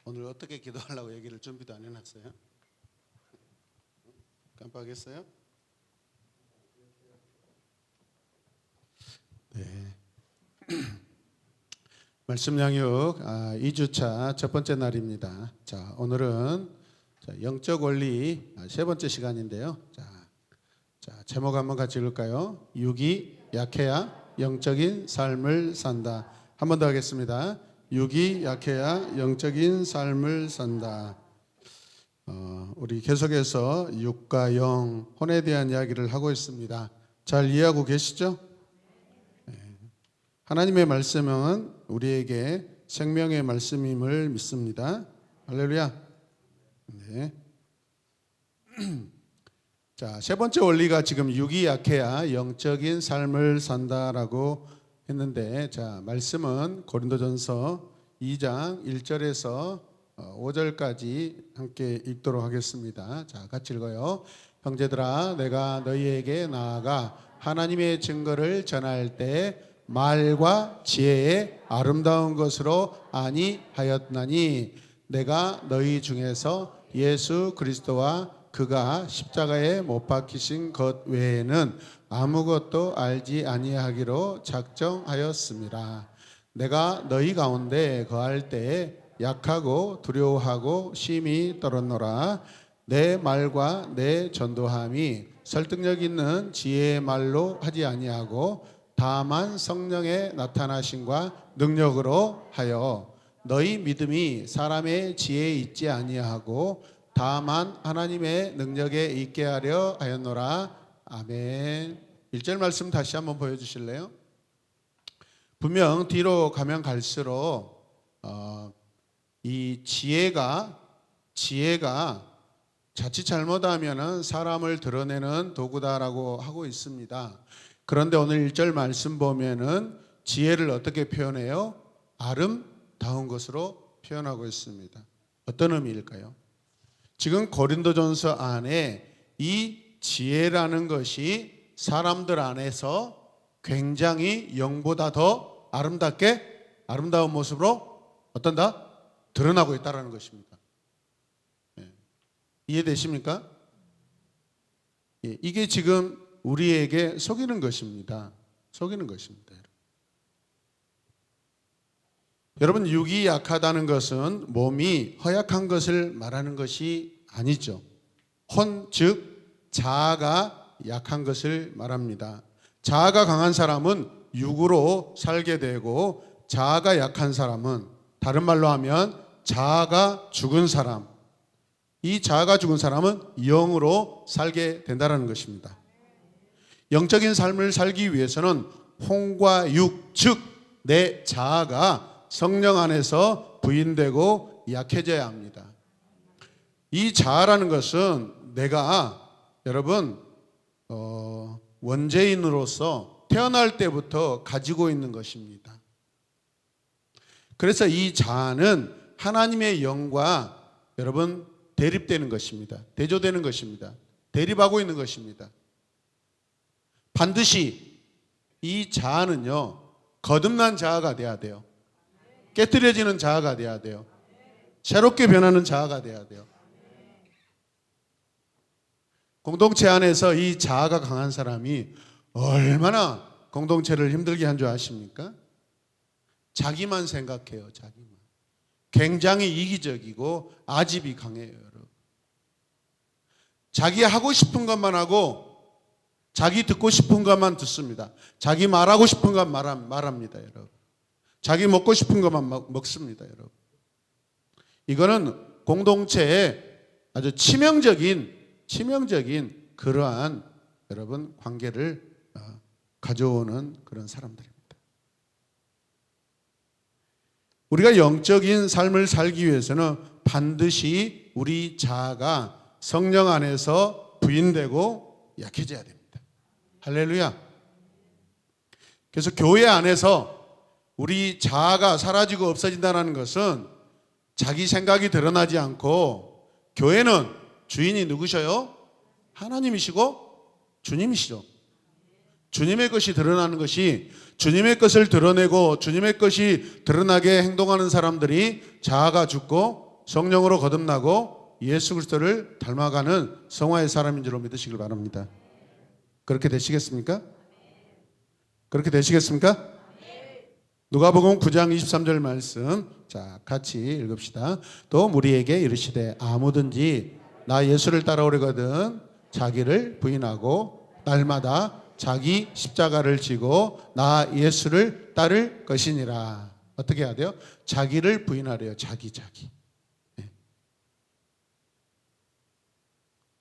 오늘 어떻게 기도하려고 얘기를 준비도 안 해놨어요? 깜빡했어요? 네. 말씀 양육 2주차 첫 번째 날입니다. 자, 오늘은 영적 원리 세 번째 시간인데요. 자, 제목 한번 같이 읽을까요? 육이 약해야 영적인 삶을 산다. 한 번 더 하겠습니다. 육이 약해야 영적인 삶을 산다. 우리 계속해서 육과 영, 혼에 대한 이야기를 하고 있습니다. 잘 이해하고 계시죠? 하나님의 말씀은 우리에게 생명의 말씀임을 믿습니다. 할렐루야. 네. 자, 세 번째 원리가 지금 육이 약해야 영적인 삶을 산다라고 했는데, 자, 말씀은 고린도전서 2장 1절에서 5절까지 함께 읽도록 하겠습니다. 자, 같이 읽어요. 형제들아, 내가 너희에게 나아가 하나님의 증거를 전할 때 말과 지혜의 아름다운 것으로 아니하였나니, 내가 너희 중에서 예수 그리스도와 그가 십자가에 못 박히신 것 외에는 아무것도 알지 아니하기로 작정하였습니다. 내가 너희 가운데 거할 때에 약하고 두려워하고 심히 떨었노라. 내 말과 내 전도함이 설득력 있는 지혜의 말로 하지 아니하고 다만 성령의 나타나심과 능력으로 하여 너희 믿음이 사람의 지혜에 있지 아니하고 다만 하나님의 능력에 있게 하려 하였노라. 아멘. 1절 말씀 다시 한번 보여주실래요? 분명 뒤로 가면 갈수록 이 지혜가 자칫 잘못하면 사람을 드러내는 도구다라고 하고 있습니다. 그런데 오늘 1절 말씀 보면은 지혜를 어떻게 표현해요? 아름다운 것으로 표현하고 있습니다. 어떤 의미일까요? 지금 고린도전서 안에 이 지혜라는 것이 사람들 안에서 굉장히 영보다 더 아름다운 모습으로 어떤다? 드러나고 있다는 것입니다. 이해되십니까? 이게 지금 우리에게 속이는 것입니다. 속이는 것입니다. 여러분, 육이 약하다는 것은 몸이 허약한 것을 말하는 것이 아니죠. 혼, 즉 자아가 약한 것을 말합니다. 자아가 강한 사람은 육으로 살게 되고, 자아가 약한 사람은, 다른 말로 하면 자아가 죽은 사람, 이 자아가 죽은 사람은 영으로 살게 된다는 것입니다. 영적인 삶을 살기 위해서는 혼과 육, 즉 내 자아가 성령 안에서 부인되고 약해져야 합니다. 이 자아라는 것은 내가 여러분 원죄인으로서 태어날 때부터 가지고 있는 것입니다. 그래서 이 자아는 하나님의 영과 여러분 대립되는 것입니다. 대조되는 것입니다. 대립하고 있는 것입니다. 반드시 이 자아는요, 거듭난 자아가 돼야 돼요. 깨트려지는 자아가 돼야 돼요. 새롭게 변하는 자아가 돼야 돼요. 공동체 안에서 이 자아가 강한 사람이 얼마나 공동체를 힘들게 한 줄 아십니까? 자기만 생각해요. 자기만. 굉장히 이기적이고 아집이 강해요. 여러분. 자기 하고 싶은 것만 하고 자기 듣고 싶은 것만 듣습니다. 자기 말하고 싶은 것 말합니다. 여러분. 자기 먹고 싶은 것만 먹습니다. 여러분. 이거는 공동체에 아주 치명적인 그러한 여러분 관계를 가져오는 그런 사람들입니다. 우리가 영적인 삶을 살기 위해서는 반드시 우리 자아가 성령 안에서 부인되고 약해져야 됩니다. 할렐루야. 그래서 교회 안에서 우리 자아가 사라지고 없어진다는 것은 자기 생각이 드러나지 않고, 교회는 주인이 누구셔요? 하나님이시고 주님이시죠. 주님의 것이 드러나는 것이, 주님의 것을 드러내고 주님의 것이 드러나게 행동하는 사람들이 자아가 죽고 성령으로 거듭나고 예수 그리스도를 닮아가는 성화의 사람인 줄로 믿으시길 바랍니다. 그렇게 되시겠습니까? 그렇게 되시겠습니까? 누가복음 9장 23절 말씀, 자 같이 읽읍시다. 또 무리에게 이르시되 아무든지 나 예수를 따라오려거든 자기를 부인하고 날마다 자기 십자가를 지고 나 예수를 따를 것이니라. 어떻게 해야 돼요? 자기를 부인하래요. 자기. 네.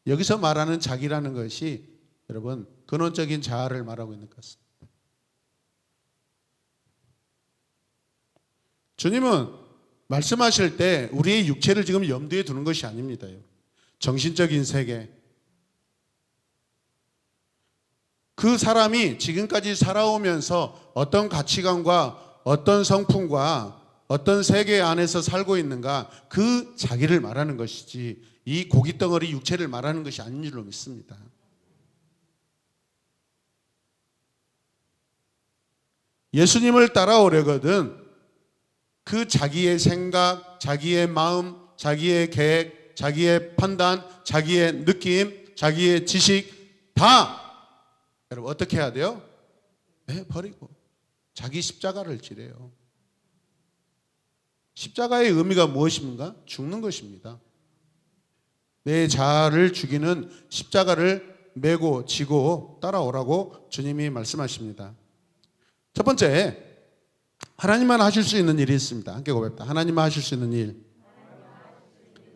여기서 말하는 자기라는 것이 여러분 근원적인 자아를 말하고 있는 것 같습니다. 주님은 말씀하실 때 우리의 육체를 지금 염두에 두는 것이 아닙니다. 정신적인 세계, 그 사람이 지금까지 살아오면서 어떤 가치관과 어떤 성품과 어떤 세계 안에서 살고 있는가, 그 자기를 말하는 것이지 이 고깃덩어리 육체를 말하는 것이 아닌 줄로 믿습니다. 예수님을 따라오려거든 그 자기의 생각, 자기의 마음, 자기의 계획, 자기의 판단, 자기의 느낌, 자기의 지식 다 여러분 어떻게 해야 돼요? 네, 버리고 자기 십자가를 지래요. 십자가의 의미가 무엇입니까? 죽는 것입니다. 내 자아를 죽이는 십자가를 메고 지고 따라오라고 주님이 말씀하십니다. 첫 번째, 하나님만 하실 수 있는 일이 있습니다. 함께 고백합니다. 하나님만 하실 수 있는 일.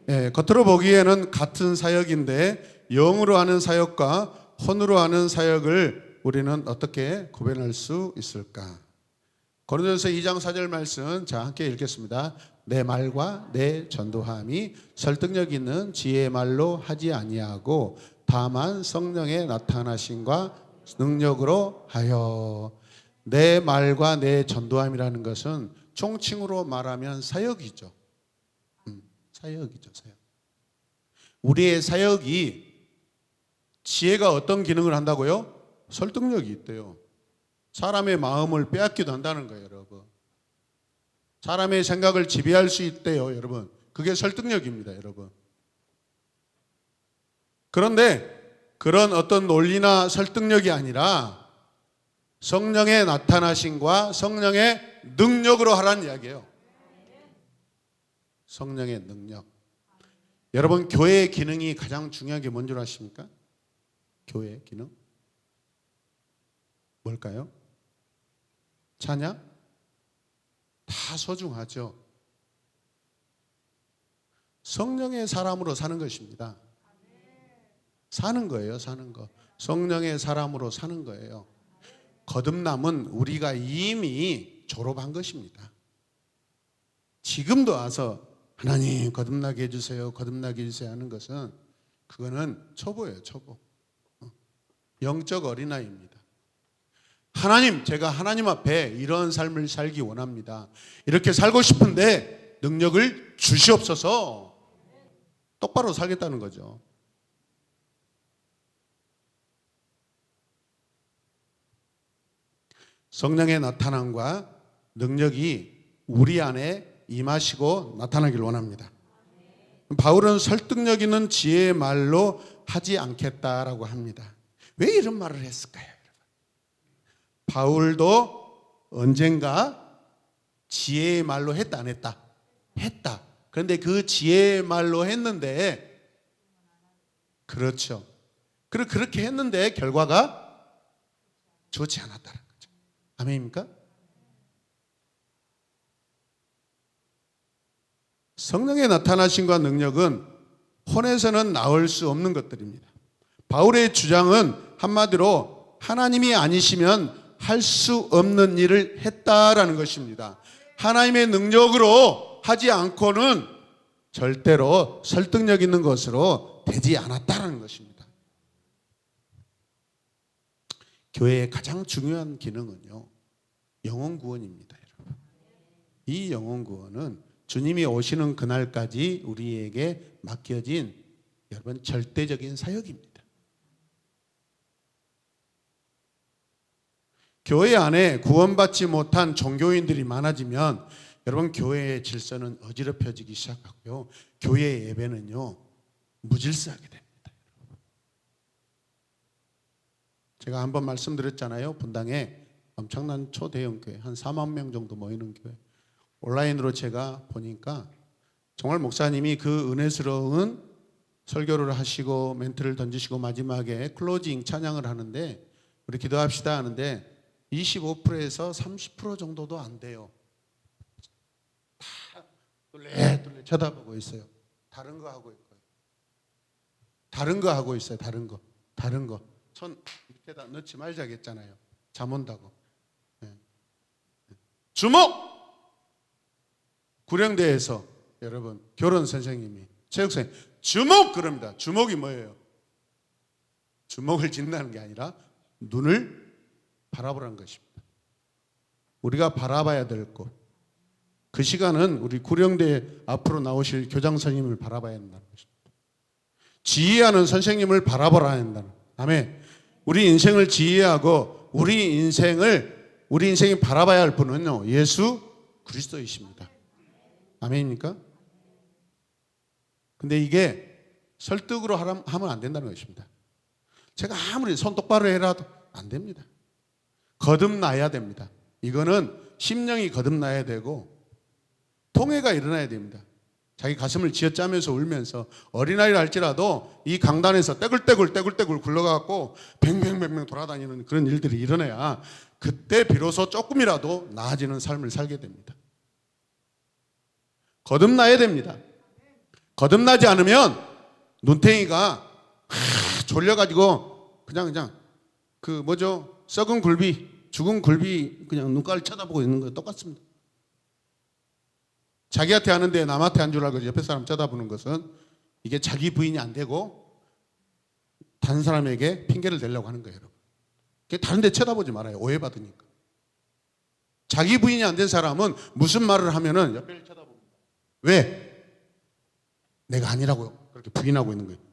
네, 겉으로 보기에는 같은 사역인데 영으로 하는 사역과 혼으로 하는 사역을 우리는 어떻게 구별할 수 있을까? 고린도전서 2장 4절 말씀, 자 함께 읽겠습니다. 내 말과 내 전도함이 설득력 있는 지혜의 말로 하지 아니하고 다만 성령의 나타나심과 능력으로 하여. 내 말과 내 전도함이라는 것은 총칭으로 말하면 사역이죠. 사역이죠, 사역. 우리의 사역이 지혜가 어떤 기능을 한다고요? 설득력이 있대요. 사람의 마음을 빼앗기도 한다는 거예요, 여러분. 사람의 생각을 지배할 수 있대요, 여러분. 그게 설득력입니다, 여러분. 그런데 그런 어떤 논리나 설득력이 아니라 성령의 나타나심과 성령의 능력으로 하라는 이야기예요. 성령의 능력. 여러분, 교회의 기능이 가장 중요한 게 뭔 줄 아십니까? 교회의 기능? 뭘까요? 찬양? 다 소중하죠. 성령의 사람으로 사는 것입니다. 사는 거예요, 사는 거. 성령의 사람으로 사는 거예요. 거듭남은 우리가 이미 졸업한 것입니다. 지금도 와서 하나님 거듭나게 해주세요, 거듭나게 해주세요 하는 것은 그거는 초보예요, 초보. 영적 어린아이입니다. 하나님, 제가 하나님 앞에 이런 삶을 살기 원합니다. 이렇게 살고 싶은데 능력을 주시옵소서. 똑바로 살겠다는 거죠. 성령의 나타남과 능력이 우리 안에 임하시고 나타나길 원합니다. 바울은 설득력 있는 지혜의 말로 하지 않겠다라고 합니다. 왜 이런 말을 했을까요? 바울도 언젠가 지혜의 말로 했다 안 했다? 했다. 그런데 그 지혜의 말로 했는데, 그렇죠. 그렇게 했는데 결과가 좋지 않았다는 거죠. 아멘입니까? 성령의 나타나심과 능력은 혼에서는 나올 수 없는 것들입니다. 바울의 주장은 한마디로 하나님이 아니시면 할 수 없는 일을 했다라는 것입니다. 하나님의 능력으로 하지 않고는 절대로 설득력 있는 것으로 되지 않았다라는 것입니다. 교회의 가장 중요한 기능은요, 영혼 구원입니다, 여러분. 이 영혼 구원은 주님이 오시는 그날까지 우리에게 맡겨진 여러분 절대적인 사역입니다. 교회 안에 구원받지 못한 종교인들이 많아지면 여러분 교회의 질서는 어지럽혀지기 시작하고요. 교회 예배는요 무질서하게 됩니다. 제가 한번 말씀드렸잖아요. 분당에 엄청난 초대형 교회 한 4만 명 정도 모이는 교회 온라인으로 제가 보니까 정말 목사님이 그 은혜스러운 설교를 하시고 멘트를 던지시고 마지막에 클로징 찬양을 하는데 우리 기도합시다 하는데 25%에서 30% 정도도 안 돼요. 다 뚫레뚫레 쳐다보고 있어요. 다른 거 하고 있고요. 다른 거 하고 있어요. 다른 거. 손 밑에다 넣지 말자겠잖아요. 잠 온다고. 네. 주목! 구령대에서 여러분 결혼 선생님이 체육 선생님 주목 그럽니다. 주목이 뭐예요? 주목을 짓는다는 게 아니라 눈을 바라보라는 것입니다. 우리가 바라봐야 될 곳. 그 시간은 우리 구령대 앞으로 나오실 교장 선생님을 바라봐야 한다는 것입니다. 지휘하는 선생님을 바라보라 한다는. 아멘. 우리 인생을 지휘하고 우리 인생이 바라봐야 할 분은요 예수 그리스도이십니다. 아멘입니까? 근데 이게 설득으로 하면 안 된다는 것입니다. 제가 아무리 손 똑바로 해라도 안 됩니다. 거듭나야 됩니다. 이거는 심령이 거듭나야 되고 통회가 일어나야 됩니다. 자기 가슴을 쥐어짜면서 울면서 어린아이를 할지라도 이 강단에서 떼굴떼굴 굴러가고 뱅뱅뱅뱅 돌아다니는 그런 일들이 일어나야 그때 비로소 조금이라도 나아지는 삶을 살게 됩니다. 거듭나야 됩니다. 거듭나지 않으면 눈탱이가 졸려가지고 그냥 그 뭐죠? 썩은 굴비, 죽은 굴비 그냥 눈깔을 쳐다보고 있는 거 똑같습니다. 자기한테 하는데 남한테 한 줄 알고 옆에 사람 쳐다보는 것은 이게 자기 부인이 안 되고 다른 사람에게 핑계를 대려고 하는 거예요. 여러분. 다른 데 쳐다보지 말아요. 오해받으니까. 자기 부인이 안 된 사람은 무슨 말을 하면은 옆에를 쳐다봅니다. 왜? 내가 아니라고 그렇게 부인하고 있는 거예요.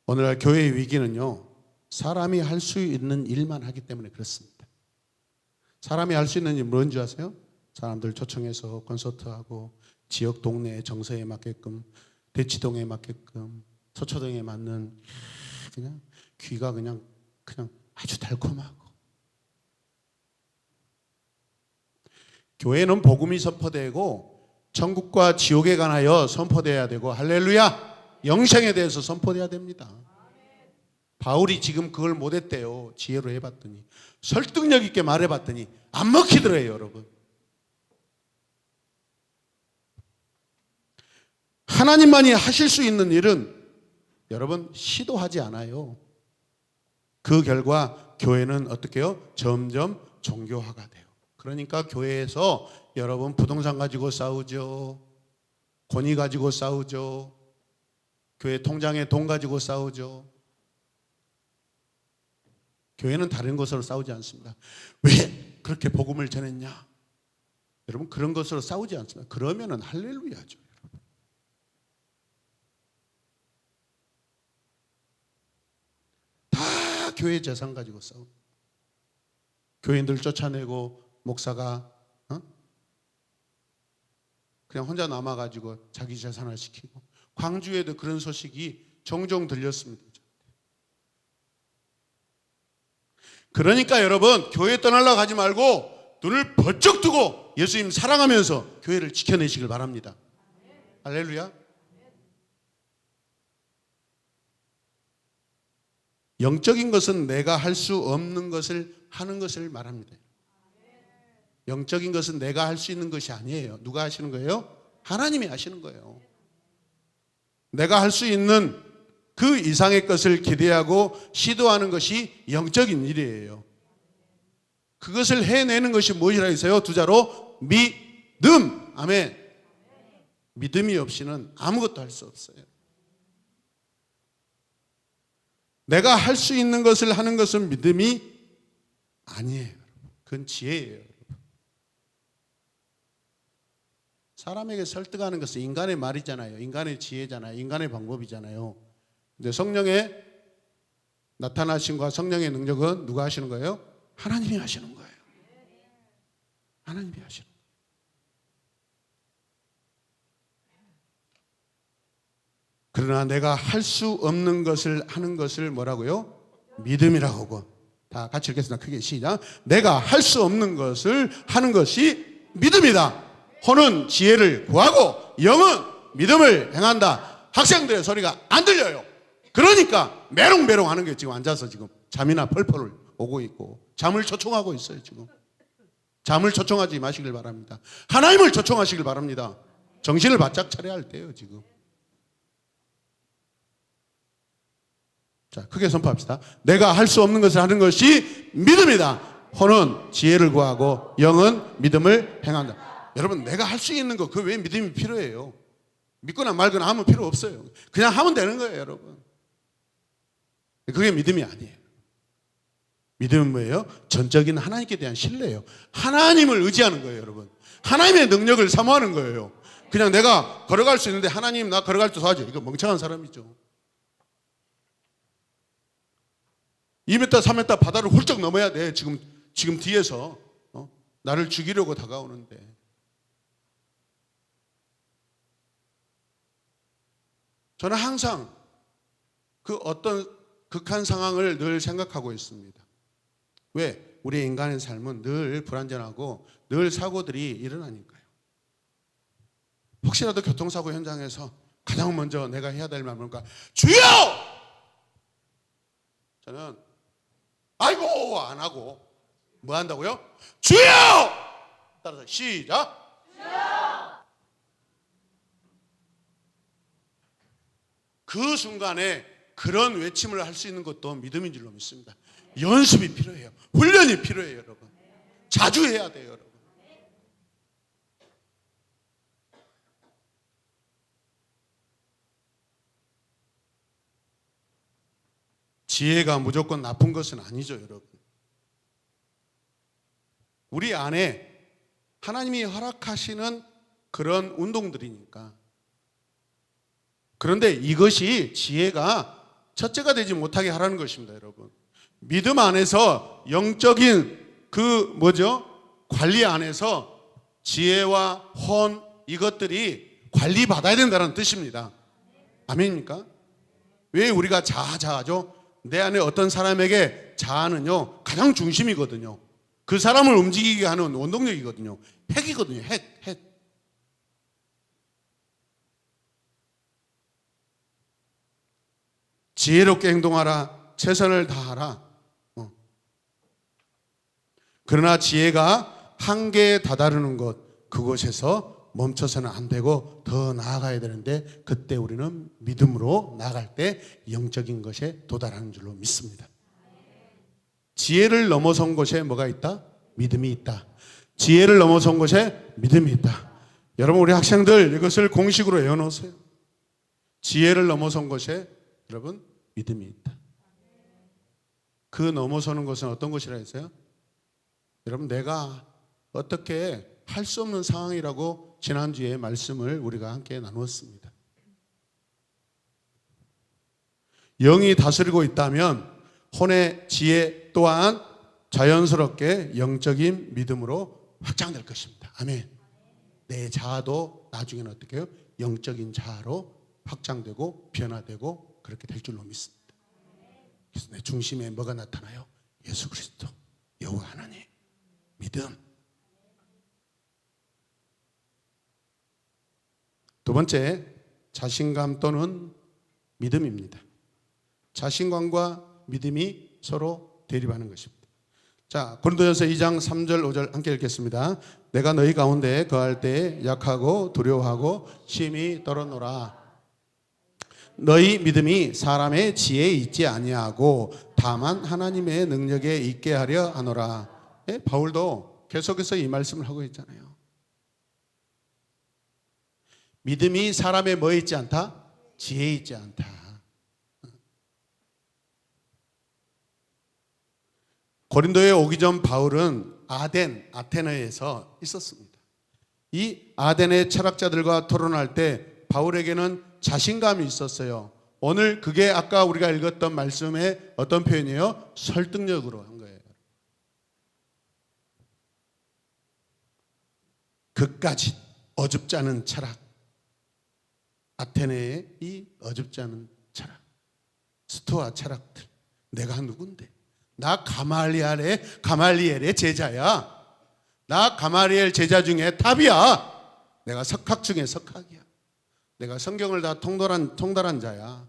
오늘날 교회의 위기는요 사람이 할 수 있는 일만 하기 때문에 그렇습니다. 사람이 할 수 있는 일 뭔지 아세요? 사람들 초청해서 콘서트하고 지역 동네 정서에 맞게끔 대치동에 맞게끔 서초동에 맞는 그냥 귀가 그냥 아주 달콤하고 교회는 복음이 선포되고 천국과 지옥에 관하여 선포되어야 되고 할렐루야 영생에 대해서 선포돼야 됩니다. 바울이 지금 그걸 못했대요. 지혜로 해봤더니 설득력 있게 말해봤더니 안 먹히더래요. 여러분 하나님만이 하실 수 있는 일은 여러분 시도하지 않아요. 그 결과 교회는 어떻게 해요? 점점 종교화가 돼요. 그러니까 교회에서 여러분 부동산 가지고 싸우죠. 권위 가지고 싸우죠. 교회 통장에 돈 가지고 싸우죠. 교회는 다른 것으로 싸우지 않습니다. 왜 그렇게 복음을 전했냐? 여러분 그런 것으로 싸우지 않습니다. 그러면은 할렐루야죠. 다 교회 재산 가지고 싸우고 교인들 쫓아내고 목사가 그냥 혼자 남아가지고 자기 재산을 시키고 광주에도 그런 소식이 종종 들렸습니다. 그러니까 여러분 교회 떠나려고 하지 말고 눈을 번쩍 뜨고 예수님 사랑하면서 교회를 지켜내시길 바랍니다. 할렐루야. 영적인 것은 내가 할 수 없는 것을 하는 것을 말합니다. 영적인 것은 내가 할 수 있는 것이 아니에요. 누가 하시는 거예요? 하나님이 하시는 거예요. 내가 할 수 있는 그 이상의 것을 기대하고 시도하는 것이 영적인 일이에요. 그것을 해내는 것이 무엇이라 했어요? 두 자로 믿음. 아멘. 믿음이 없이는 아무것도 할 수 없어요. 내가 할 수 있는 것을 하는 것은 믿음이 아니에요. 그건 지혜예요. 사람에게 설득하는 것은 인간의 말이잖아요. 인간의 지혜잖아요. 인간의 방법이잖아요. 근데 성령의 나타나심과 성령의 능력은 누가 하시는 거예요? 하나님이 하시는 거예요. 하나님이 하시는 거예요. 그러나 내가 할 수 없는 것을 하는 것을 뭐라고요? 믿음이라고 하고. 다 같이 읽겠습니다. 크게 시작. 내가 할 수 없는 것을 하는 것이 믿음이다. 혼은 지혜를 구하고 영은 믿음을 행한다. 학생들의 소리가 안 들려요. 그러니까 메롱메롱 하는 게 지금 앉아서 지금 잠이나 펄펄 오고 있고 잠을 초청하고 있어요. 지금 잠을 초청하지 마시길 바랍니다. 하나님을 초청하시길 바랍니다. 정신을 바짝 차려야 할 때예요. 지금. 자, 크게 선포합시다. 내가 할 수 없는 것을 하는 것이 믿음이다. 혼은 지혜를 구하고 영은 믿음을 행한다. 여러분, 내가 할 수 있는 거, 그 왜 믿음이 필요해요? 믿거나 말거나 하면 필요 없어요. 그냥 하면 되는 거예요, 여러분. 그게 믿음이 아니에요. 믿음은 뭐예요? 전적인 하나님께 대한 신뢰예요. 하나님을 의지하는 거예요, 여러분. 하나님의 능력을 사모하는 거예요. 그냥 내가 걸어갈 수 있는데 하나님 나 걸어갈 때 도와줘. 이거 멍청한 사람이죠. 2m, 3m 바다를 훌쩍 넘어야 돼. 지금 뒤에서 나를 죽이려고 다가오는데. 저는 항상 그 어떤 극한 상황을 늘 생각하고 있습니다. 왜? 우리 인간의 삶은 늘 불안전하고 늘 사고들이 일어나니까요. 혹시라도 교통사고 현장에서 가장 먼저 내가 해야 될 말은 뭔가? 주여! 저는 아이고 안 하고 뭐 한다고요? 주여! 따라서 시작. 주여! 그 순간에 그런 외침을 할 수 있는 것도 믿음인 줄로 믿습니다. 연습이 필요해요. 훈련이 필요해요, 여러분. 자주 해야 돼요, 여러분. 지혜가 무조건 나쁜 것은 아니죠, 여러분. 우리 안에 하나님이 허락하시는 그런 운동들이니까. 그런데 이것이 지혜가 첫째가 되지 못하게 하라는 것입니다, 여러분. 믿음 안에서 영적인 관리 안에서 지혜와 혼 이것들이 관리받아야 된다는 뜻입니다. 아멘입니까? 왜 우리가 자아자아죠? 내 안에 어떤 사람에게 자아는요 가장 중심이거든요. 그 사람을 움직이게 하는 원동력이거든요. 핵이거든요. 핵. 지혜롭게 행동하라. 최선을 다하라. 그러나 지혜가 한계에 다다르는 것, 그곳에서 멈춰서는 안 되고 더 나아가야 되는데 그때 우리는 믿음으로 나아갈 때 영적인 것에 도달하는 줄로 믿습니다. 지혜를 넘어선 곳에 뭐가 있다? 믿음이 있다. 지혜를 넘어선 곳에 믿음이 있다. 여러분, 우리 학생들 이것을 공식으로 외워놓으세요. 지혜를 넘어선 곳에 여러분 믿음이 있다. 그 넘어서는 것은 어떤 것이라 했어요? 여러분, 내가 어떻게 할 수 없는 상황이라고 지난주에 말씀을 우리가 함께 나누었습니다. 영이 다스리고 있다면 혼의 지혜 또한 자연스럽게 영적인 믿음으로 확장될 것입니다. 아멘. 내 자아도 나중에는 어떻게 해요? 영적인 자아로 확장되고 변화되고 그렇게 될 줄로 믿습니다. 그래서 내 중심에 뭐가 나타나요? 예수 그리스도, 여호와 하나님, 믿음. 두 번째, 자신감 또는 믿음입니다. 자신감과 믿음이 서로 대립하는 것입니다. 자, 고린도전서 2장 3절 5절 함께 읽겠습니다. 내가 너희 가운데 거할 때 약하고 두려워하고 심히 떨어노라. 너희 믿음이 사람의 지혜에 있지 아니하고 다만 하나님의 능력에 있게 하려 하노라. 바울도 계속해서 이 말씀을 하고 있잖아요. 믿음이 사람의 뭐에 있지 않다? 지혜에 있지 않다. 고린도에 오기 전 바울은 아테네에서 있었습니다. 이 아덴의 철학자들과 토론할 때 바울에게는 자신감이 있었어요. 오늘 그게 아까 우리가 읽었던 말씀의 어떤 표현이에요? 설득력으로 한 거예요. 그까짓 어줍지 않은 철학, 아테네의 이 어줍지 않은 철학, 스토아 철학들, 내가 누군데? 나 가말리엘의 제자야. 나 가말리엘 제자 중에 탑이야. 내가 석학 중에 석학이야. 내가 성경을 다 통달한 자야.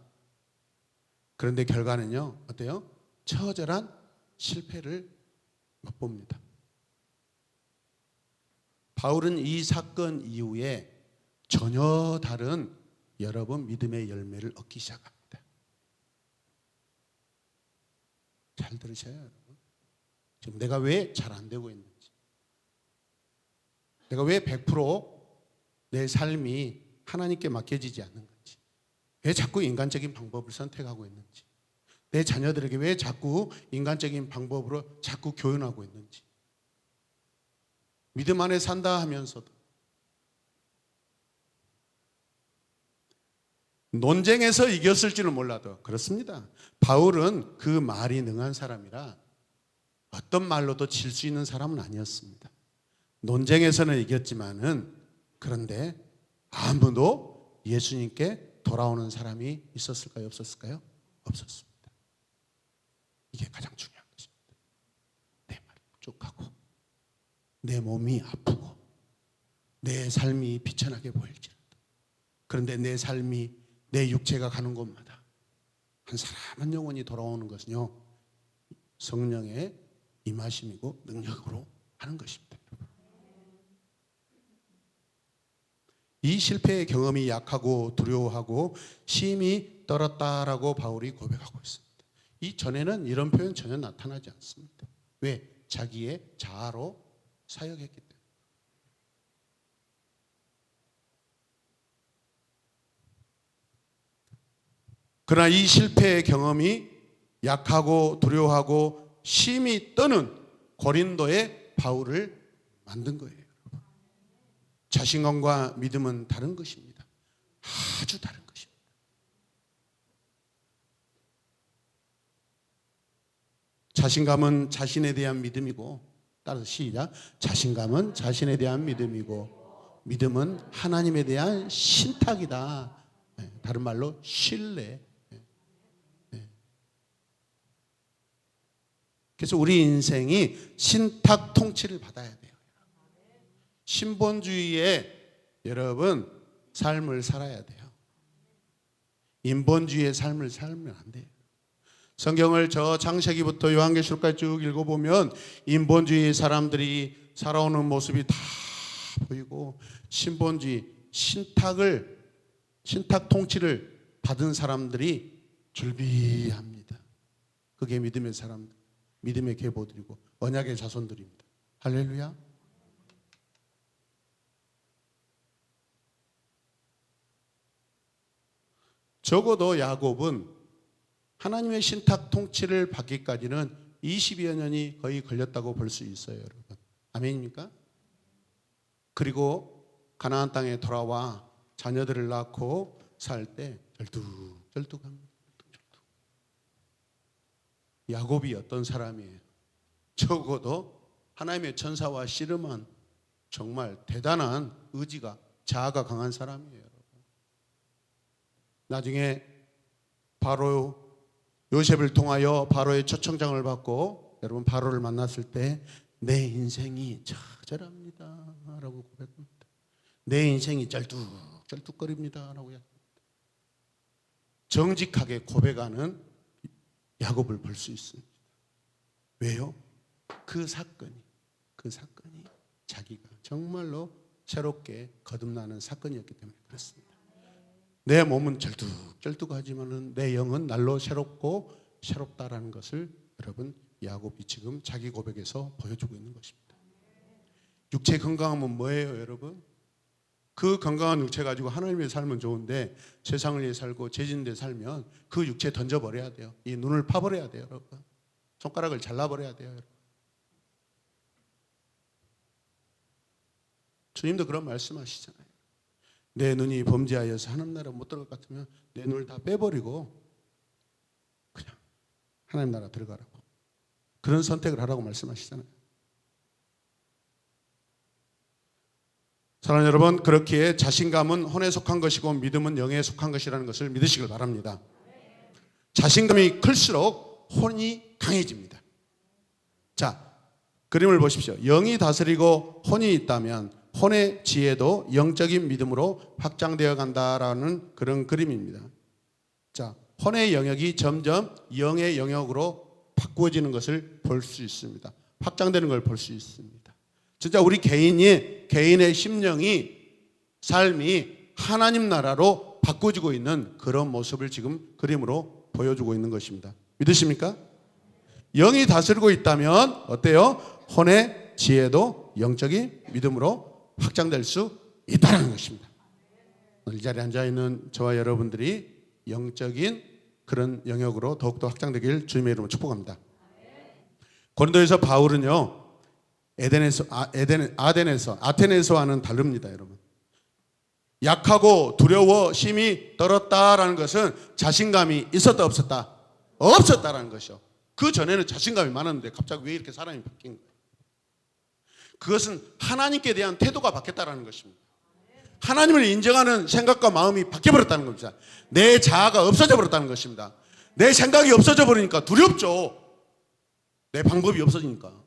그런데 결과는요, 어때요? 처절한 실패를 맛봅니다. 바울은 이 사건 이후에 전혀 다른 여러분 믿음의 열매를 얻기 시작합니다. 잘 들으셔요, 여러분. 지금 내가 왜 잘 안 되고 있는지, 내가 왜 100%내 삶이 하나님께 맡겨지지 않는 건지, 왜 자꾸 인간적인 방법을 선택하고 있는지, 내 자녀들에게 왜 자꾸 인간적인 방법으로 자꾸 교훈하고 있는지, 믿음 안에 산다 하면서도 논쟁에서 이겼을지는 몰라도 그렇습니다. 바울은 그 말이 능한 사람이라 어떤 말로도 질 수 있는 사람은 아니었습니다. 논쟁에서는 이겼지만은, 그런데 아무도 예수님께 돌아오는 사람이 있었을까요? 없었을까요? 없었습니다. 이게 가장 중요한 것입니다. 내 말이 부족하고 내 몸이 아프고 내 삶이 비천하게 보일지라도, 그런데 내 삶이, 내 육체가 가는 곳마다 한 사람 한 영혼이 돌아오는 것은요, 성령의 임하심이고 능력으로 하는 것입니다. 이 실패의 경험이 약하고 두려워하고 심히 떨었다라고 바울이 고백하고 있습니다. 이 전에는 이런 표현 전혀 나타나지 않습니다. 왜? 자기의 자아로 사역했기 때문에. 그러나 이 실패의 경험이 약하고 두려워하고 심히 떠는 고린도의 바울을 만든 거예요. 자신감과 믿음은 다른 것입니다. 아주 다른 것입니다. 자신감은 자신에 대한 믿음이고, 따라서 시작. 자신감은 자신에 대한 믿음이고, 믿음은 하나님에 대한 신탁이다. 다른 말로 신뢰. 그래서 우리 인생이 신탁 통치를 받아야 돼요. 신본주의의 여러분 삶을 살아야 돼요. 인본주의의 삶을 살면 안 돼요. 성경을 저 창세기부터 요한계시록까지 쭉 읽어보면 인본주의 사람들이 살아오는 모습이 다 보이고, 신본주의, 신탁 통치를 받은 사람들이 줄비합니다. 그게 믿음의 사람들, 믿음의 계보들이고 언약의 자손들입니다. 할렐루야. 적어도 야곱은 하나님의 신탁 통치를 받기까지는 20여 년이 거의 걸렸다고 볼 수 있어요, 여러분. 아멘입니까? 그리고 가나안 땅에 돌아와 자녀들을 낳고 살 때 절뚝절뚝합니다. 야곱이 어떤 사람이에요? 적어도 하나님의 천사와 씨름한 정말 대단한 의지가, 자아가 강한 사람이에요, 여러분. 나중에 바로 요셉을 통하여 바로의 초청장을 받고, 여러분 바로를 만났을 때 내 인생이 처절합니다 라고 고백합니다. 내 인생이 쩔뚝쩔뚝거립니다 라고 이야기합니다. 정직하게 고백하는 야곱을 볼 수 있습니다. 왜요? 그 사건이 자기가 정말로 새롭게 거듭나는 사건이었기 때문에 그렇습니다. 내 몸은 쩔뚝쩔뚝하지만은 내 영은 날로 새롭다라는 것을 여러분 야곱이 지금 자기 고백에서 보여주고 있는 것입니다. 육체 건강하면 뭐예요, 여러분? 그 건강한 육체 가지고 하나님의 삶은 좋은데 세상을 위해 살고 죄진데 살면 그 육체 던져버려야 돼요. 이 눈을 파버려야 돼요, 여러분. 손가락을 잘라버려야 돼요, 여러분. 주님도 그런 말씀하시잖아요. 내 눈이 범죄하여서 하나님 나라 못 들어갈 것 같으면 내 눈을 다 빼버리고 그냥 하나님 나라 들어가라고, 그런 선택을 하라고 말씀하시잖아요. 사랑하는 여러분, 그렇기에 자신감은 혼에 속한 것이고 믿음은 영에 속한 것이라는 것을 믿으시길 바랍니다. 자신감이 클수록 혼이 강해집니다. 자, 그림을 보십시오. 영이 다스리고 혼이 있다면 혼의 지혜도 영적인 믿음으로 확장되어 간다라는 그런 그림입니다. 자, 혼의 영역이 점점 영의 영역으로 바꾸어지는 것을 볼 수 있습니다. 확장되는 걸 볼 수 있습니다. 진짜 우리 개인의 심령이, 삶이 하나님 나라로 바꿔지고 있는 그런 모습을 지금 그림으로 보여주고 있는 것입니다. 믿으십니까? 영이 다스리고 있다면 어때요? 혼의 지혜도 영적인 믿음으로 확장될 수 있다는 것입니다. 오늘 이 자리에 앉아있는 저와 여러분들이 영적인 그런 영역으로 더욱더 확장되길 주님의 이름으로 축복합니다. 고린도에서 바울은요, 아테네에서와는 다릅니다, 여러분. 약하고 두려워 심히 떨었다라는 것은 자신감이 있었다 없었다? 없었다라는 것이요. 그 전에는 자신감이 많았는데 갑자기 왜 이렇게 사람이 바뀐 거예요? 그것은 하나님께 대한 태도가 바뀌었다라는 것입니다. 하나님을 인정하는 생각과 마음이 바뀌어버렸다는 겁니다. 내 자아가 없어져 버렸다는 것입니다. 내 생각이 없어져 버리니까 두렵죠. 내 방법이 없어지니까.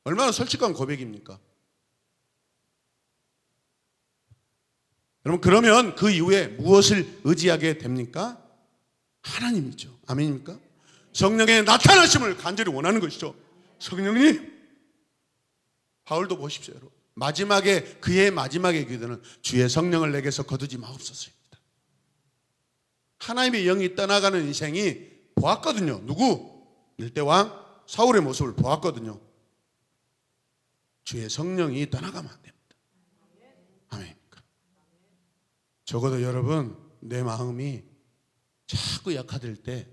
얼마나 솔직한 고백입니까? 여러분, 그러면 그 이후에 무엇을 의지하게 됩니까? 하나님이죠. 아멘입니까? 성령의 나타나심을 간절히 원하는 것이죠. 성령님, 바울도 보십시오, 여러분. 그의 마지막의 기도는 주의 성령을 내게서 거두지 마옵소서입니다. 하나님의 영이 떠나가는 인생이 보았거든요. 누구? 일대왕 사울의 모습을 보았거든요. 주의 성령이 떠나가면 안 됩니다. 아멘입니까? 적어도 여러분, 내 마음이 자꾸 약화될 때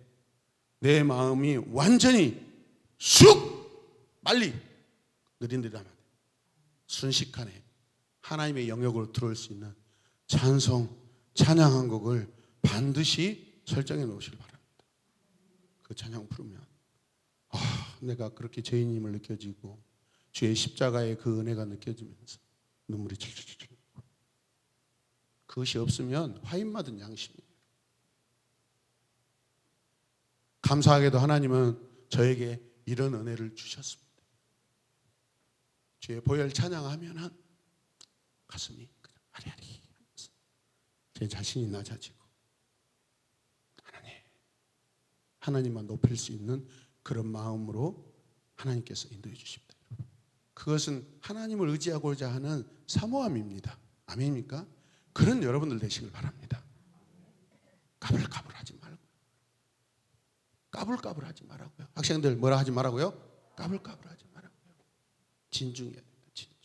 내 마음이 완전히 쑥 빨리 느린느리하면 순식간에 하나님의 영역으로 들어올 수 있는 찬양 한 곡을 반드시 설정해 놓으시길 바랍니다. 그 찬양 부르면 내가 그렇게 죄인임을 느껴지고 주의 십자가의 그 은혜가 느껴지면서 눈물이 철철철. 그것이 없으면 화인 맞은 양심이에요. 감사하게도 하나님은 저에게 이런 은혜를 주셨습니다. 주의 보혈 찬양하면 가슴이 그냥 아리아리 하면서 제 자신이 낮아지고 하나님만 높일 수 있는 그런 마음으로 하나님께서 인도해 주십니다. 그것은 하나님을 의지하고자 하는 사모함입니다. 아멘입니까? 그런 여러분들 되시길 바랍니다. 까불까불하지 말고, 까불까불하지 말라고요. 학생들 뭐라 하지 말라고요? 까불까불하지 말라고요. 진중해야 됩니다. 진중.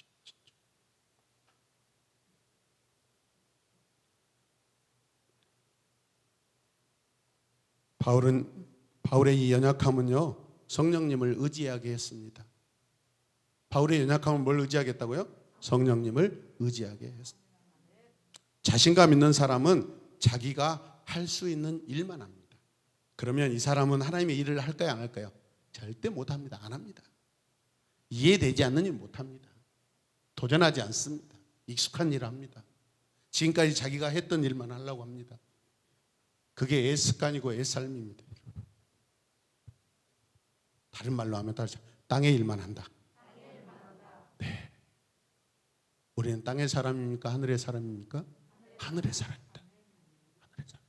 바울의 이 연약함은요, 성령님을 의지하게 했습니다. 바울의 연약함은 뭘 의지하겠다고요? 성령님을 의지하게 했습니다. 자신감 있는 사람은 자기가 할 수 있는 일만 합니다. 그러면 이 사람은 하나님의 일을 할까요, 안 할까요? 절대 못합니다. 안 합니다. 이해되지 않는 일 못합니다. 도전하지 않습니다. 익숙한 일을 합니다. 지금까지 자기가 했던 일만 하려고 합니다. 그게 애습관이고 애삶입니다. 다른 말로 하면 땅의 일만 한다. 네. 우리는 땅의 사람입니까? 하늘의 사람입니까? 하늘의 사람입니다. 하늘의 사람.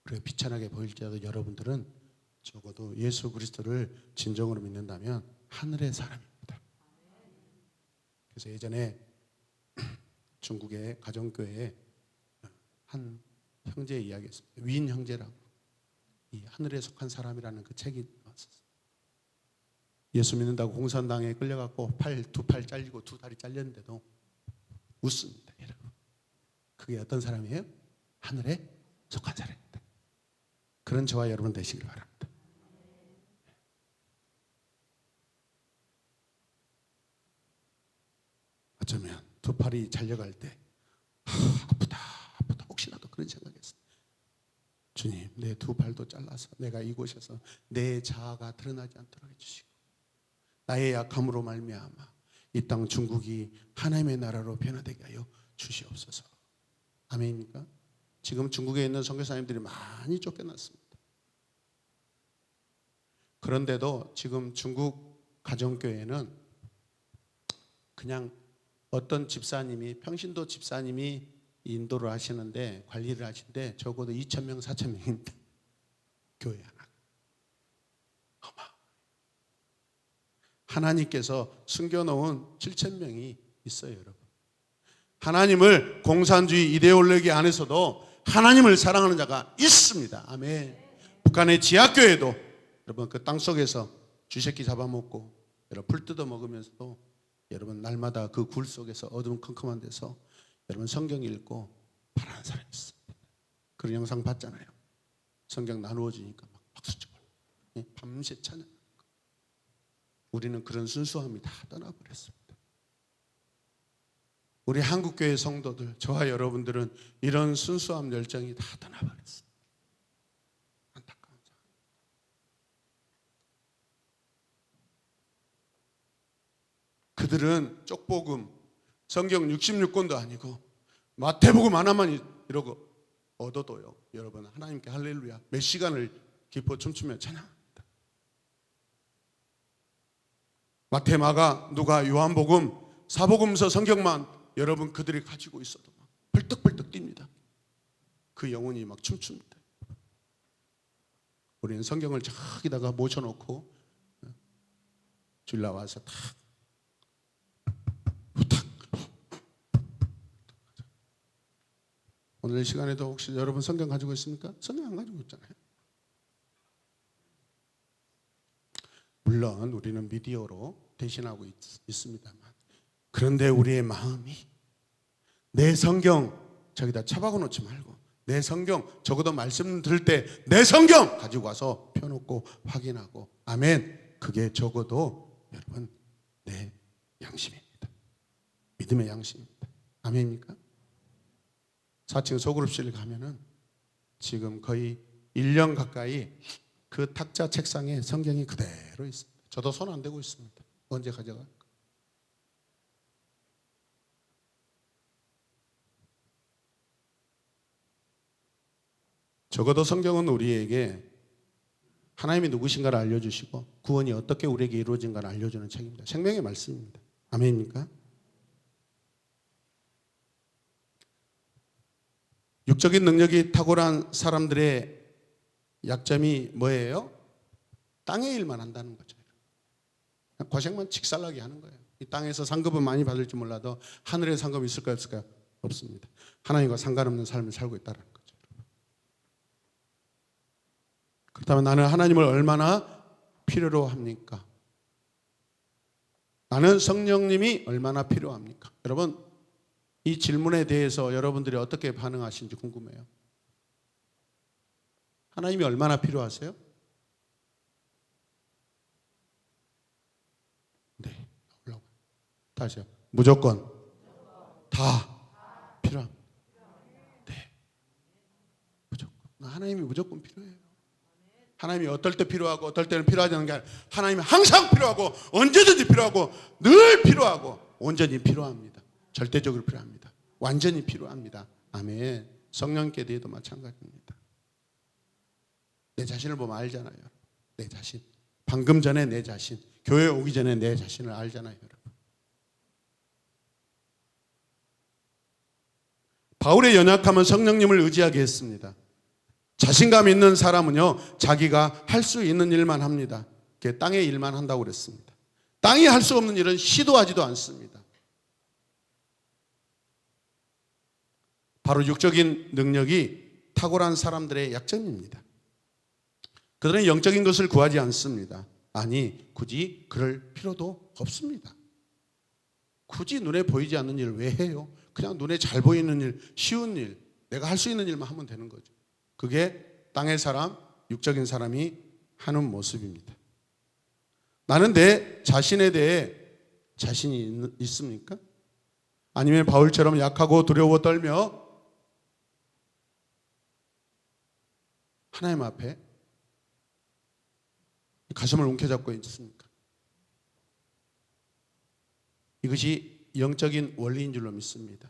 그리고 비천하게 보일지라도 여러분들은 적어도 예수 그리스도를 진정으로 믿는다면 하늘의 사람입니다. 그래서 예전에 중국의 가정교회에 한 형제 이야기했습니다. 위인 형제라고, 이 하늘에 속한 사람이라는 그 책이 나왔었어요. 예수 믿는다고 공산당에 끌려갖고 두 팔 잘리고 두 다리 잘렸는데도 웃습니다, 여러분. 그게 어떤 사람이에요? 하늘에 속한 사람입니다. 그런 저와 여러분 되시길 바랍니다. 두 팔이 잘려갈 때 아프다 혹시라도 그런 생각했어요. 주님, 내 두 팔도 잘라서 내가 이곳에서 내 자아가 드러나지 않도록 해주시고 나의 약함으로 말미암아 이 땅 중국이 하나님의 나라로 변화되게 하여 주시옵소서. 아멘입니까? 지금 중국에 있는 선교사님들이 많이 쫓겨났습니다. 그런데도 지금 중국 가정교회는 그냥 어떤 집사님이, 평신도 집사님이 인도를 하시는데, 관리를 하시는데 적어도 2,000명, 4,000명입니다. 교회 하나. 하나님께서 숨겨놓은 7,000명이 있어요, 여러분. 하나님을, 공산주의 이데올로기 안에서도 하나님을 사랑하는 자가 있습니다. 아멘. 북한의 지하교회도 여러분 그 땅속에서 쥐새끼 잡아먹고 여러분 풀 뜯어 먹으면서도 여러분 날마다 그 굴 속에서 어두컴컴한 데서 여러분 성경 읽고 바라는 사람이 있습니다. 그런 영상 봤잖아요. 성경 나누어 주니까 막 박수 치고 밤새 찬양. 우리는 그런 순수함이 다 떠나버렸습니다. 우리 한국교회 성도들, 저와 여러분들은 이런 순수함 열정이 다 떠나버렸습니다. 안타까운 상. 그들은 쪽복음, 성경 66권도 아니고 마태복음 하나만 이러고 얻어도요, 여러분 하나님께 할렐루야 몇 시간을 기뻐 춤추며 찬양합니다. 마태, 마가, 누가, 요한복음, 사복음서 성경만 여러분 그들이 가지고 있어도 막 벌떡벌떡 뜁니다. 그 영혼이 막 춤춥니다. 우리는 성경을 저기다가 모셔놓고 주일 나와서 탁 후탁. 오늘 시간에도 혹시 여러분 성경 가지고 있습니까? 성경 안 가지고 있잖아요. 물론 우리는 미디어로 대신하고 있습니다만, 그런데 우리의 마음이 내 성경 저기다 처박아 놓지 말고 내 성경, 적어도 말씀 들을 때 내 성경 가지고 와서 펴놓고 확인하고, 아멘. 그게 적어도 여러분 내 양심입니다. 믿음의 양심입니다. 아멘입니까? 4층 소그룹실 가면은 지금 거의 1년 가까이 그 탁자 책상에 성경이 그대로 있습니다. 저도 손 안 대고 있습니다. 언제 가져갈까? 적어도 성경은 우리에게 하나님이 누구신가를 알려주시고 구원이 어떻게 우리에게 이루어진가를 알려주는 책입니다. 생명의 말씀입니다. 아멘입니까? 육적인 능력이 탁월한 사람들의 약점이 뭐예요? 땅의 일만 한다는 거죠. 고생만 직살나게 하는 거예요. 이 땅에서 상급은 많이 받을지 몰라도 하늘에 상급이 있을까요, 없을까요? 없습니다. 하나님과 상관없는 삶을 살고 있다는 거죠. 그렇다면 나는 하나님을 얼마나 필요로 합니까? 나는 성령님이 얼마나 필요합니까? 여러분, 이 질문에 대해서 여러분들이 어떻게 반응하시는지 궁금해요. 하나님이 얼마나 필요하세요? 네, 올라가. 다시요. 무조건 다 필요합니다. 네, 무조건. 하나님이 무조건 필요해요. 하나님이 어떨 때 필요하고 어떨 때는 필요하지 않은 게 아니라 하나님이 항상 필요하고 언제든지 필요하고 늘 필요하고 온전히 필요합니다. 절대적으로 필요합니다. 완전히 필요합니다. 아멘. 성령께 대해도 마찬가지입니다. 내 자신을 보면 알잖아요. 내 자신. 방금 전에 내 자신. 교회 오기 전에 내 자신을 알잖아요, 여러분. 바울의 연약함은 성령님을 의지하게 했습니다. 자신감 있는 사람은요, 자기가 할 수 있는 일만 합니다. 땅의 일만 한다고 그랬습니다. 땅이 할 수 없는 일은 시도하지도 않습니다. 바로 육적인 능력이 탁월한 사람들의 약점입니다. 그들은 영적인 것을 구하지 않습니다. 아니, 굳이 그럴 필요도 없습니다. 굳이 눈에 보이지 않는 일을 왜 해요? 그냥 눈에 잘 보이는 일, 쉬운 일, 내가 할 수 있는 일만 하면 되는 거죠. 그게 땅의 사람, 육적인 사람이 하는 모습입니다. 나는 내 자신에 대해 자신이 있습니까? 아니면 바울처럼 약하고 두려워 떨며 하나님 앞에 가슴을 움켜잡고 있습니까? 이것이 영적인 원리인 줄로 믿습니다.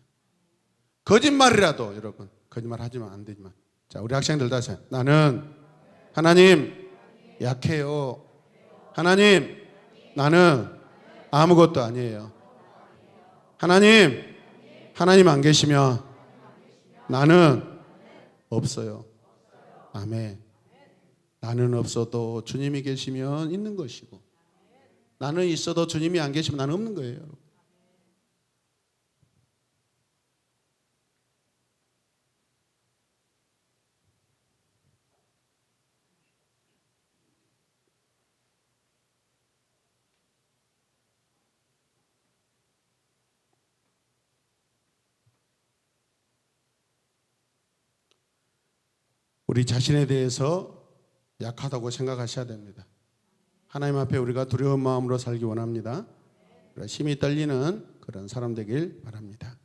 거짓말이라도 여러분, 거짓말 하지만 안 되지만, 자, 우리 학생들 다시, 나는 하나님 약해요. 하나님, 나는 아무것도 아니에요. 하나님 안 계시면 나는 없어요. 아멘. 나는 없어도 주님이 계시면 있는 것이고, 나는 있어도 주님이 안 계시면 나는 없는 거예요. 우리 자신에 대해서 약하다고 생각하셔야 됩니다. 하나님 앞에 우리가 두려운 마음으로 살기 원합니다. 심히 떨리는 그런 사람 되길 바랍니다.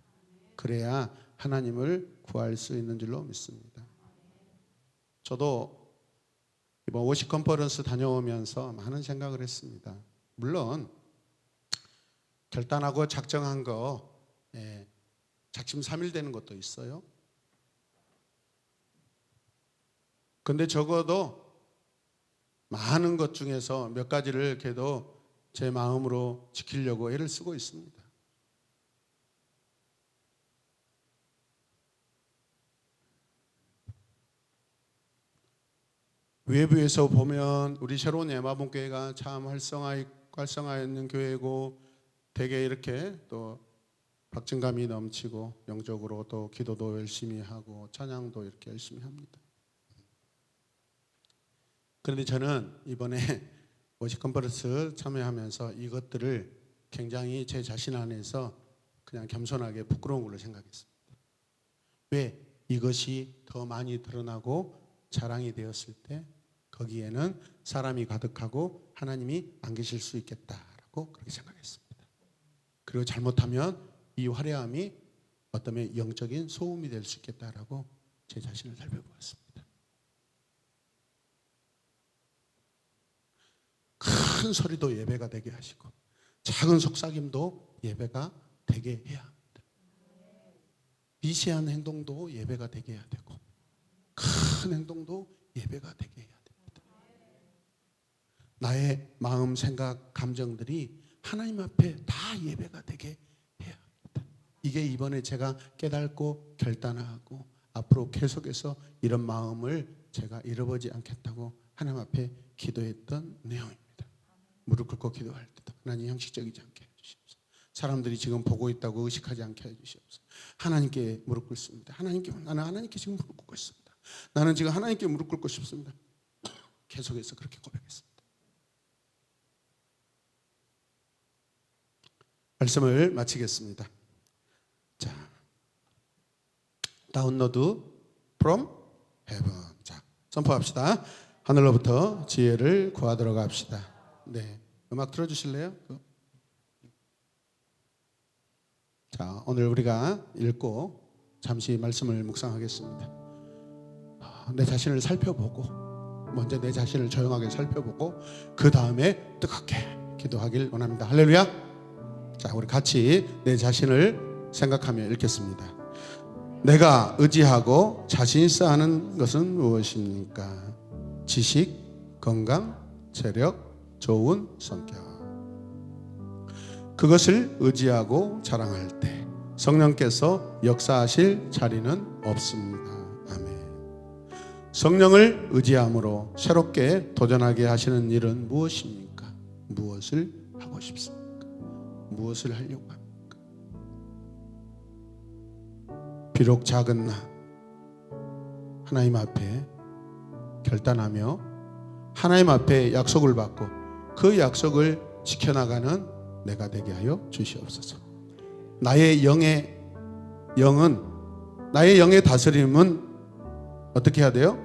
그래야 하나님을 구할 수 있는 줄로 믿습니다. 저도 이번 워십 컨퍼런스 다녀오면서 많은 생각을 했습니다. 물론 결단하고 작정한 거 작심삼일 되는 것도 있어요. 근데 적어도 많은 것 중에서 몇 가지를 그래도 제 마음으로 지키려고 애를 쓰고 있습니다. 외부에서 보면 우리 새로운 예마봉교회가 참 활성화 있는 교회고, 되게 이렇게 또 박진감이 넘치고, 영적으로 또 기도도 열심히 하고 찬양도 이렇게 열심히 합니다. 그런데 저는 이번에 워십 컨퍼런스 참여하면서 이것들을 굉장히 제 자신 안에서 그냥 겸손하게 부끄러운 걸로 생각했습니다. 왜? 이것이 더 많이 드러나고 자랑이 되었을 때 거기에는 사람이 가득하고 하나님이 안 계실 수 있겠다라고 그렇게 생각했습니다. 그리고 잘못하면 이 화려함이 어쩌면 영적인 소음이 될 수 있겠다라고 제 자신을 살펴보았습니다. 큰 소리도 예배가 되게 하시고, 작은 속삭임도 예배가 되게 해야 합니다. 미세한 행동도 예배가 되게 해야 되고, 큰 행동도 예배가 되게 해야 됩니다. 나의 마음, 생각, 감정들이 하나님 앞에 다 예배가 되게 해야 합니다. 이게 이번에 제가 깨닫고 결단하고 앞으로 계속해서 이런 마음을 제가 잃어버리지 않겠다고 하나님 앞에 기도했던 내용입니다. 무릎 꿇고 기도할 때도 하나님 형식적이지 않게 해주시옵소서. 사람들이 지금 보고 있다고 의식하지 않게 해주시옵소서. 하나님께 무릎 꿇습니다. 나는 하나님께 지금 무릎 꿇고 있습니다. 나는 지금 하나님께 무릎 꿇고 싶습니다. 계속해서 그렇게 고백했습니다. 말씀을 마치겠습니다. 자, 다운로드 from heaven. 자, 선포합시다. 하늘로부터 지혜를 구하도록 합시다. 네, 음악 틀어주실래요? 자, 오늘 우리가 읽고 잠시 말씀을 묵상하겠습니다. 내 자신을 살펴보고, 먼저 내 자신을 조용하게 살펴보고 그 다음에 뜨겁게 기도하길 원합니다. 할렐루야. 자, 우리 같이 내 자신을 생각하며 읽겠습니다. 내가 의지하고 자신 있어 하는 것은 무엇입니까? 지식, 건강, 체력, 좋은 성격. 그것을 의지하고 자랑할 때 성령께서 역사하실 자리는 없습니다. 아멘. 성령을 의지함으로 새롭게 도전하게 하시는 일은 무엇입니까? 무엇을 하고 싶습니까? 무엇을 하려고 합니까? 비록 작은 나 하나님 앞에 결단하며 하나님 앞에 약속을 받고 그 약속을 지켜나가는 내가 되게 하여 주시옵소서. 나의 영의 다스림은 어떻게 해야 돼요?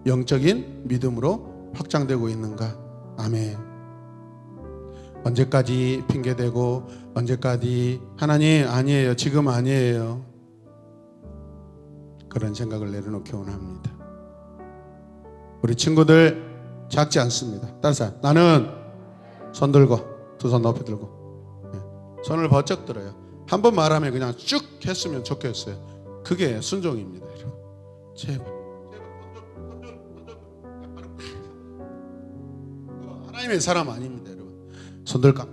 영적인 믿음으로 확장되고 있는가? 아멘. 언제까지 핑계대고 언제까지 하나님 아니에요, 지금 아니에요, 그런 생각을 내려놓기 원합니다. 우리 친구들 작지 않습니다. 다른 사람, 나는 손 들고, 두 손 높이 들고, 손을 번쩍 들어요. 한 번 말하면 그냥 쭉 했으면 좋겠어요. 그게 순종입니다. 여러분. 제발 하나님의 사람 아닙니다. 여러분, 손 들까?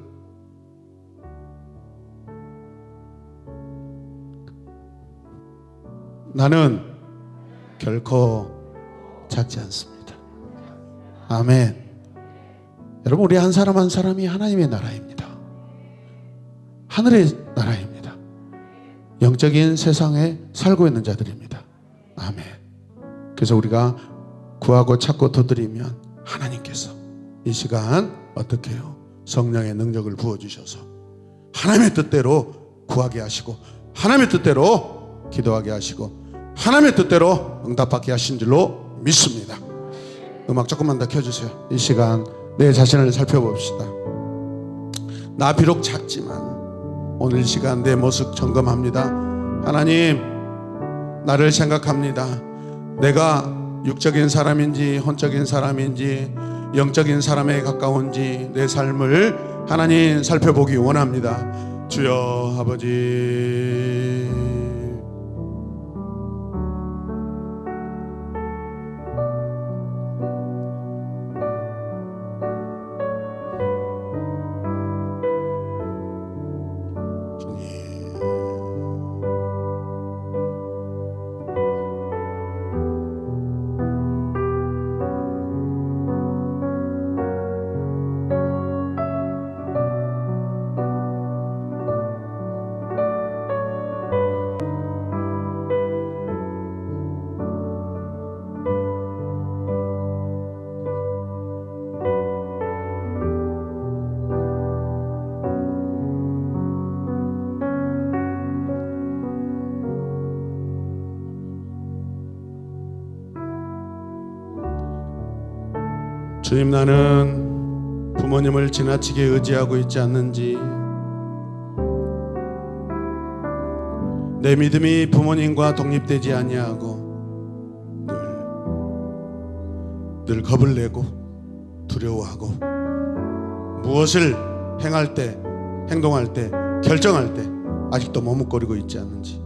나는 결코 작지 않습니다. 아멘. 여러분, 우리 한 사람 한 사람이 하나님의 나라입니다. 하늘의 나라입니다. 영적인 세상에 살고 있는 자들입니다. 아멘. 그래서 우리가 구하고 찾고 두드리면 하나님께서 이 시간 어떻게 해요? 성령의 능력을 부어주셔서 하나님의 뜻대로 구하게 하시고, 하나님의 뜻대로 기도하게 하시고, 하나님의 뜻대로 응답받게 하신 줄로 믿습니다. 음악 조금만 더 켜주세요. 이 시간 내 자신을 살펴봅시다. 나 비록 작지만 오늘 이 시간 내 모습 점검합니다. 하나님, 나를 생각합니다. 내가 육적인 사람인지 혼적인 사람인지 영적인 사람에 가까운지 내 삶을 하나님 살펴보기 원합니다. 주여 아버지, 주님, 나는 부모님을 지나치게 의지하고 있지 않는지, 내 믿음이 부모님과 독립되지 아니하고 늘 겁을 내고 두려워하고 무엇을 행할 때, 행동할 때, 결정할 때 아직도 머뭇거리고 있지 않는지,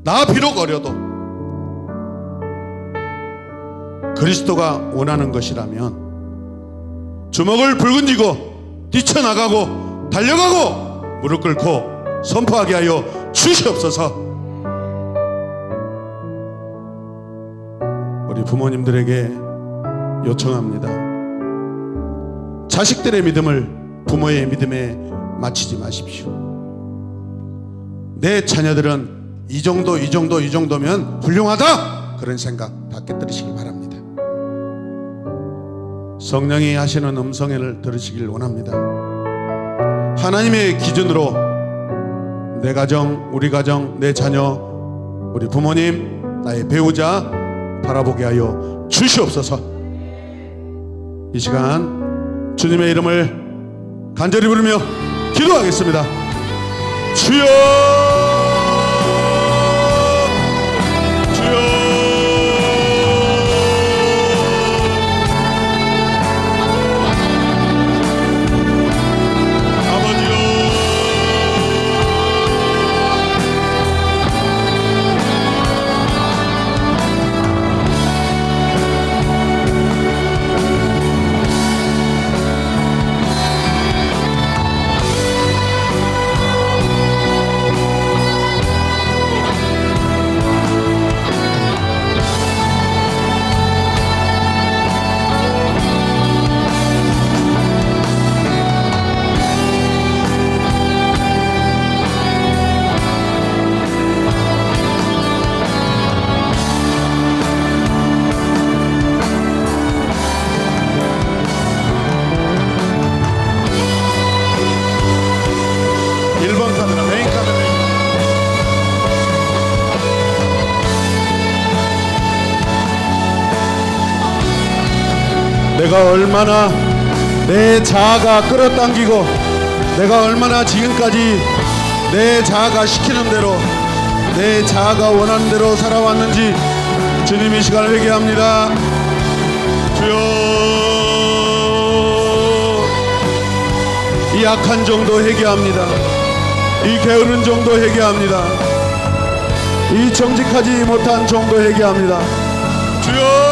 나 비록 어려도 그리스도가 원하는 것이라면 주먹을 붉은 쥐고 뛰쳐나가고 달려가고 무릎 꿇고 선포하게 하여 주시옵소서. 우리 부모님들에게 요청합니다. 자식들의 믿음을 부모의 믿음에 맞추지 마십시오. 내 자녀들은 이 정도면 훌륭하다, 그런 생각 다 깨뜨리시기 바랍니다. 성령이 하시는 음성을 들으시길 원합니다. 하나님의 기준으로 내 가정, 우리 가정, 내 자녀, 우리 부모님, 나의 배우자 바라보게 하여 주시옵소서. 이 시간 주님의 이름을 간절히 부르며 기도하겠습니다. 주여, 내가 얼마나 내 자아가 끌어당기고 내가 얼마나 지금까지 내 자아가 시키는 대로, 내 자아가 원하는 대로 살아왔는지 주님 이 시간을 회개합니다. 주여, 이 약한 정도 회개합니다. 이 게으른 정도 회개합니다. 이 정직하지 못한 정도 회개합니다. 주여,